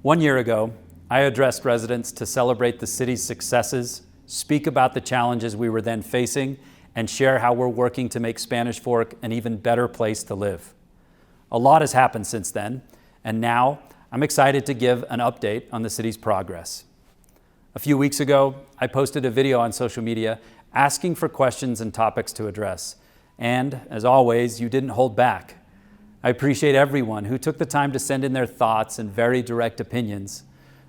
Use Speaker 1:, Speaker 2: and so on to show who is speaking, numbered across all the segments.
Speaker 1: 1 year ago, I addressed residents to celebrate the city's successes, speak about the challenges we were then facing, and share how we're working to make Spanish Fork an even better place to live. A lot has happened since then, and now I'm excited to give an update on the city's progress. A few weeks ago, I posted a video on social media asking for questions and topics to address. And, as always, you didn't hold back. I appreciate everyone who took the time to send in their thoughts and very direct opinions.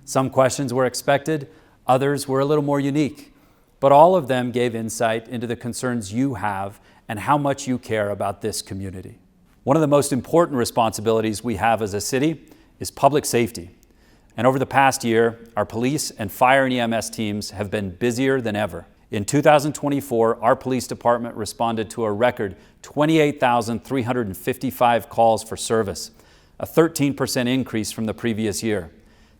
Speaker 1: Some questions were expected, others were a little more unique, but all of them gave insight into the concerns you have and how much you care about this community. One of the most important responsibilities we have as a city is public safety. And over the past year, our police and fire and EMS teams have been busier than ever. In 2024, our police department responded to a record 28,355 calls for service, a 13% increase from the previous year.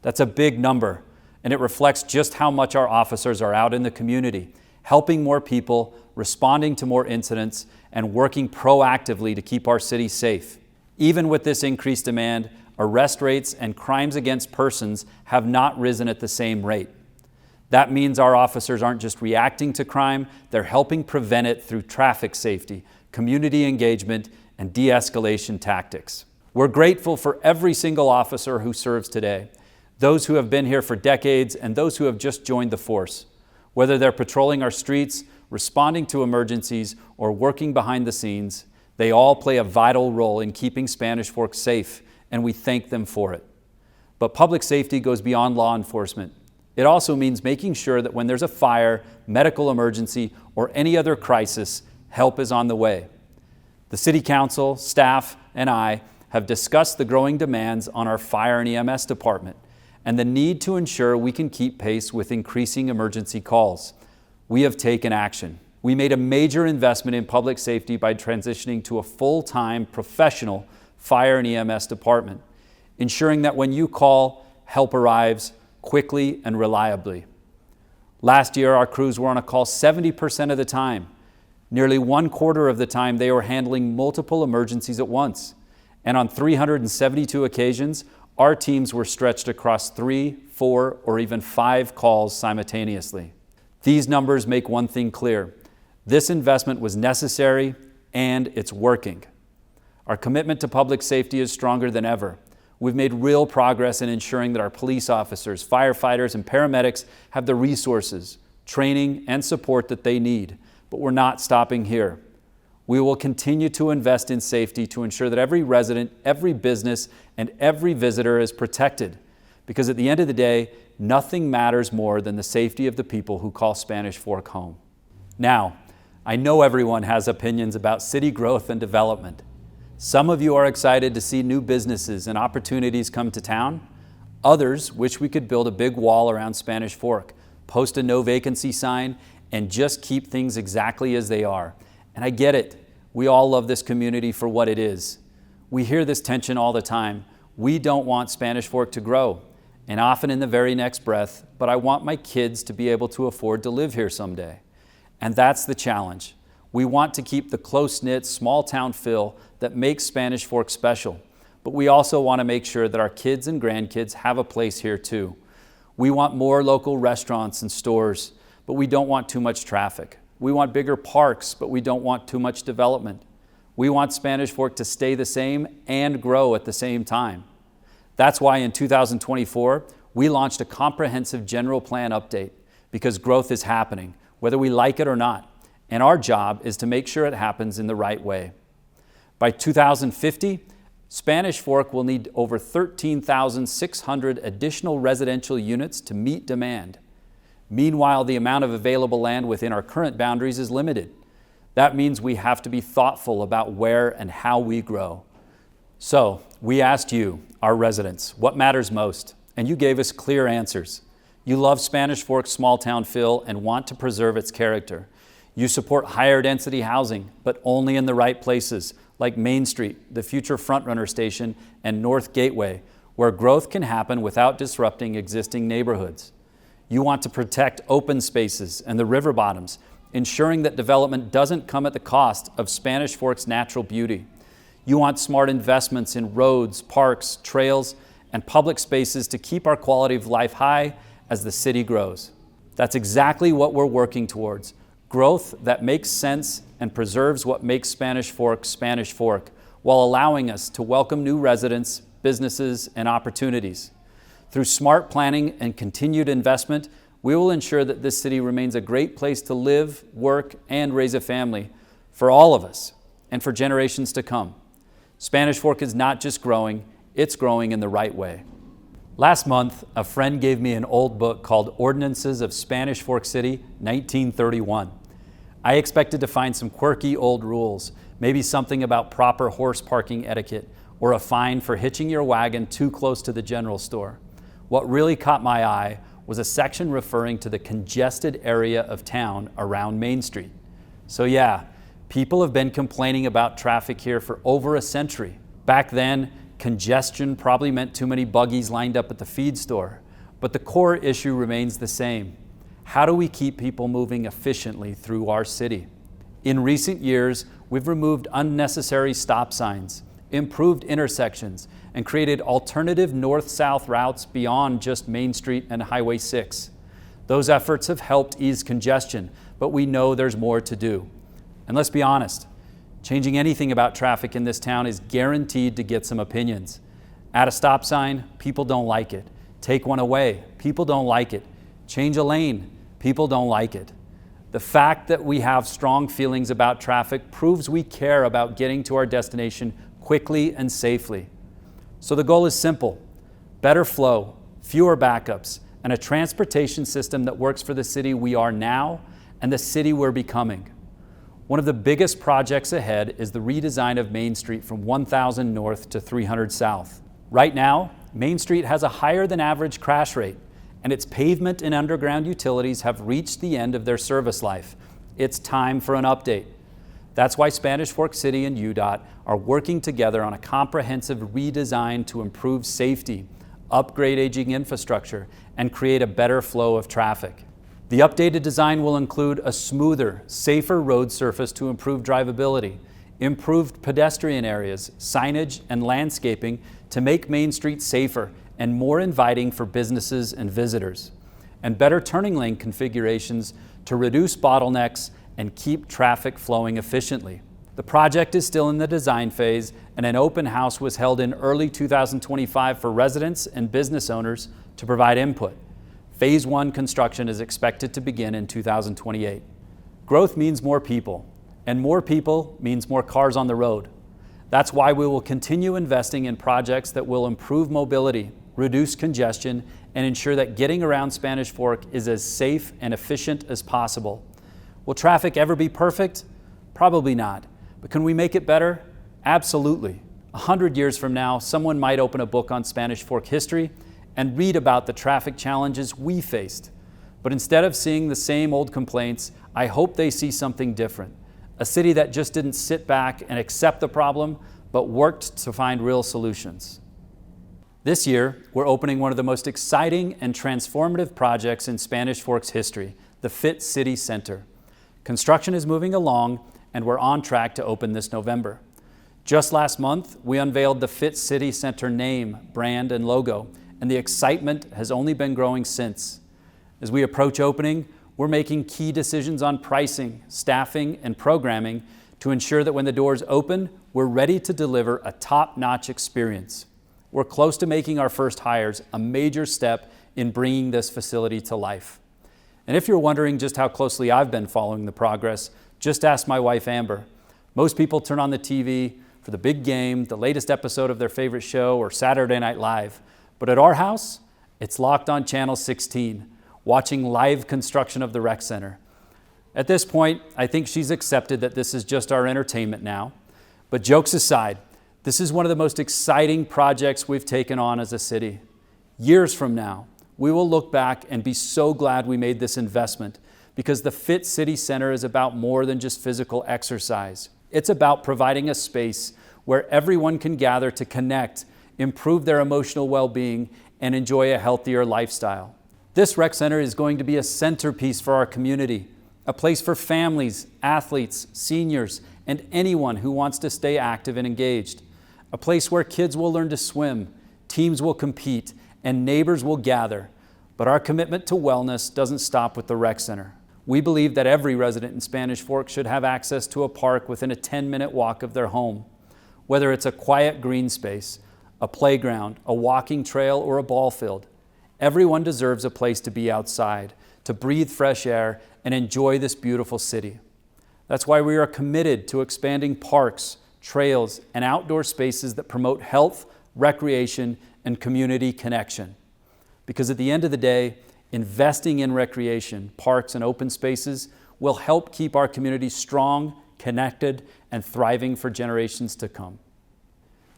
Speaker 1: That's a big number, and it reflects just how much our officers are out in the community, helping more people, responding to more incidents, and working proactively to keep our city safe. Even with this increased demand, arrest rates and crimes against persons have not risen at the same rate. That means our officers aren't just reacting to crime, they're helping prevent it through traffic safety, community engagement, and de-escalation tactics. We're grateful for every single officer who serves today, those who have been here for decades and those who have just joined the force. Whether they're patrolling our streets, responding to emergencies, or working behind the scenes, they all play a vital role in keeping Spanish Fork safe, and we thank them for it. But public safety goes beyond law enforcement. It also means making sure that when there's a fire, medical emergency, or any other crisis, help is on the way. The City Council, staff, and I have discussed the growing demands on our fire and EMS department and the need to ensure we can keep pace with increasing emergency calls. We have taken action. We made a major investment in public safety by transitioning to a full-time professional fire and EMS department, ensuring that when you call, help arrives quickly and reliably. Last year, our crews were on a call 70% of the time. Nearly 1/4 of the time, they were handling multiple emergencies at once. And on 372 occasions, our teams were stretched across 3, 4, or even 5 calls simultaneously. These numbers make one thing clear. This investment was necessary, and it's working. Our commitment to public safety is stronger than ever. We've made real progress in ensuring that our police officers, firefighters, and paramedics have the resources, training, and support that they need. But we're not stopping here. We will continue to invest in safety to ensure that every resident, every business, and every visitor is protected. Because at the end of the day, nothing matters more than the safety of the people who call Spanish Fork home. Now, I know everyone has opinions about city growth and development. Some of you are excited to see new businesses and opportunities come to town. Others wish we could build a big wall around Spanish Fork, post a no vacancy sign, and just keep things exactly as they are. And I get it. We all love this community for what it is. We hear this tension all the time. We don't want Spanish Fork to grow, and often in the very next breath, but I want my kids to be able to afford to live here someday. And that's the challenge. We want to keep the close-knit, small-town feel that makes Spanish Fork special, but we also want to make sure that our kids and grandkids have a place here too. We want more local restaurants and stores, but we don't want too much traffic. We want bigger parks, but we don't want too much development. We want Spanish Fork to stay the same and grow at the same time. That's why in 2024, we launched a comprehensive general plan update, because growth is happening, whether we like it or not. And our job is to make sure it happens in the right way. By 2050, Spanish Fork will need over 13,600 additional residential units to meet demand. Meanwhile, the amount of available land within our current boundaries is limited. That means we have to be thoughtful about where and how we grow. So, we asked you, our residents, what matters most, and you gave us clear answers. You love Spanish Fork's small-town feel and want to preserve its character. You support higher density housing, but only in the right places, like Main Street, the future Frontrunner Station, and North Gateway, where growth can happen without disrupting existing neighborhoods. You want to protect open spaces and the river bottoms, ensuring that development doesn't come at the cost of Spanish Fork's natural beauty. You want smart investments in roads, parks, trails, and public spaces to keep our quality of life high as the city grows. That's exactly what we're working towards. Growth that makes sense and preserves what makes Spanish Fork, while allowing us to welcome new residents, businesses, and opportunities. Through smart planning and continued investment, we will ensure that this city remains a great place to live, work, and raise a family for all of us and for generations to come. Spanish Fork is not just growing, it's growing in the right way. Last month, a friend gave me an old book called Ordinances of Spanish Fork City, 1931. I expected to find some quirky old rules, maybe something about proper horse parking etiquette, or a fine for hitching your wagon too close to the general store. What really caught my eye was a section referring to the congested area of town around Main Street. So yeah, people have been complaining about traffic here for over a century. Back then, congestion probably meant too many buggies lined up at the feed store, but the core issue remains the same. How do we keep people moving efficiently through our city? In recent years, we've removed unnecessary stop signs, improved intersections, and created alternative north-south routes beyond just Main Street and Highway 6. Those efforts have helped ease congestion, but we know there's more to do. And let's be honest, changing anything about traffic in this town is guaranteed to get some opinions. Add a stop sign, people don't like it. Take one away, people don't like it. Change a lane, people don't like it. The fact that we have strong feelings about traffic proves we care about getting to our destination quickly and safely. So the goal is simple: better flow, fewer backups, and a transportation system that works for the city we are now and the city we're becoming. One of the biggest projects ahead is the redesign of Main Street from 1000 North to 300 South. Right now, Main Street has a higher than average crash rate, and its pavement and underground utilities have reached the end of their service life. It's time for an update. That's why Spanish Fork City and UDOT are working together on a comprehensive redesign to improve safety, upgrade aging infrastructure, and create a better flow of traffic. The updated design will include a smoother, safer road surface to improve drivability, improved pedestrian areas, signage, and landscaping to make Main Street safer and more inviting for businesses and visitors, and better turning lane configurations to reduce bottlenecks and keep traffic flowing efficiently. The project is still in the design phase, and an open house was held in early 2025 for residents and business owners to provide input. Phase 1 construction is expected to begin in 2028. Growth means more people, and more people means more cars on the road. That's why we will continue investing in projects that will improve mobility, reduce congestion, and ensure that getting around Spanish Fork is as safe and efficient as possible. Will traffic ever be perfect? Probably not. But can we make it better? Absolutely. 100 years from now, someone might open a book on Spanish Fork history and read about the traffic challenges we faced. But instead of seeing the same old complaints, I hope they see something different. A city that just didn't sit back and accept the problem, but worked to find real solutions. This year, we're opening one of the most exciting and transformative projects in Spanish Fork's history, the Fit City Center. Construction is moving along, and we're on track to open this November. Just last month, we unveiled the Fit City Center name, brand, and logo, and the excitement has only been growing since. As we approach opening, we're making key decisions on pricing, staffing, and programming to ensure that when the doors open, we're ready to deliver a top-notch experience. We're close to making our first hires, a major step in bringing this facility to life. And if you're wondering just how closely I've been following the progress, just ask my wife, Amber. Most people turn on the TV for the big game, the latest episode of their favorite show, or Saturday Night Live. But at our house, it's locked on Channel 16, watching live construction of the rec center. At this point, I think she's accepted that this is just our entertainment now. But jokes aside, this is one of the most exciting projects we've taken on as a city. Years from now, we will look back and be so glad we made this investment, because the Fit City Center is about more than just physical exercise. It's about providing a space where everyone can gather to connect, improve their emotional well-being, and enjoy a healthier lifestyle. This rec center is going to be a centerpiece for our community, a place for families, athletes, seniors, and anyone who wants to stay active and engaged. A place where kids will learn to swim, teams will compete, and neighbors will gather. But our commitment to wellness doesn't stop with the rec center. We believe that every resident in Spanish Fork should have access to a park within a 10-minute walk of their home. Whether it's a quiet green space, a playground, a walking trail, or a ball field, everyone deserves a place to be outside, to breathe fresh air, and enjoy this beautiful city. That's why we are committed to expanding parks, trails, and outdoor spaces that promote health, recreation, and community connection. Because at the end of the day, investing in recreation, parks, and open spaces will help keep our community strong, connected, and thriving for generations to come.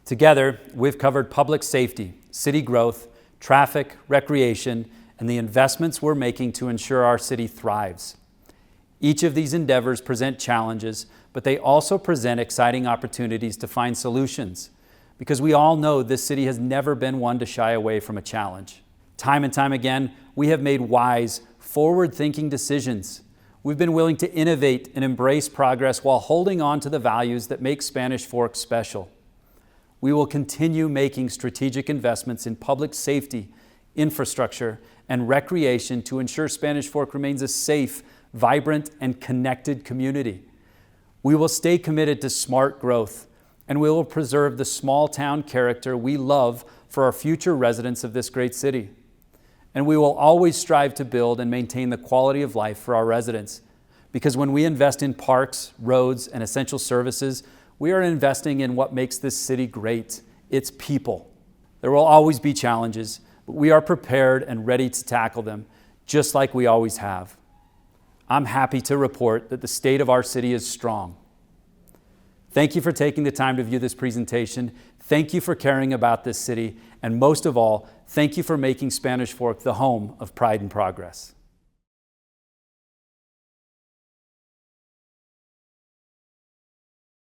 Speaker 1: Together, we've covered public safety, city growth, traffic, recreation, and the investments we're making to ensure our city thrives. Each of these endeavors present challenges, but they also present exciting opportunities to find solutions, because we all know this city has never been one to shy away from a challenge. Time and time again, we have made wise, forward-thinking decisions. We've been willing to innovate and embrace progress while holding on to the values that make Spanish Fork special. We will continue making strategic investments in public safety, infrastructure, and recreation to ensure Spanish Fork remains a safe, vibrant, and connected community. We will stay committed to smart growth, and we will preserve the small town character we love for our future residents of this great city. And we will always strive to build and maintain the quality of life for our residents, because when we invest in parks, roads, and essential services, we are investing in what makes this city great, its people. There will always be challenges, but we are prepared and ready to tackle them, just like we always have. I'm happy to report that the state of our city is strong. Thank you for taking the time to view this presentation. Thank you for caring about this city. And most of all, thank you for making Spanish Fork the home of pride and progress.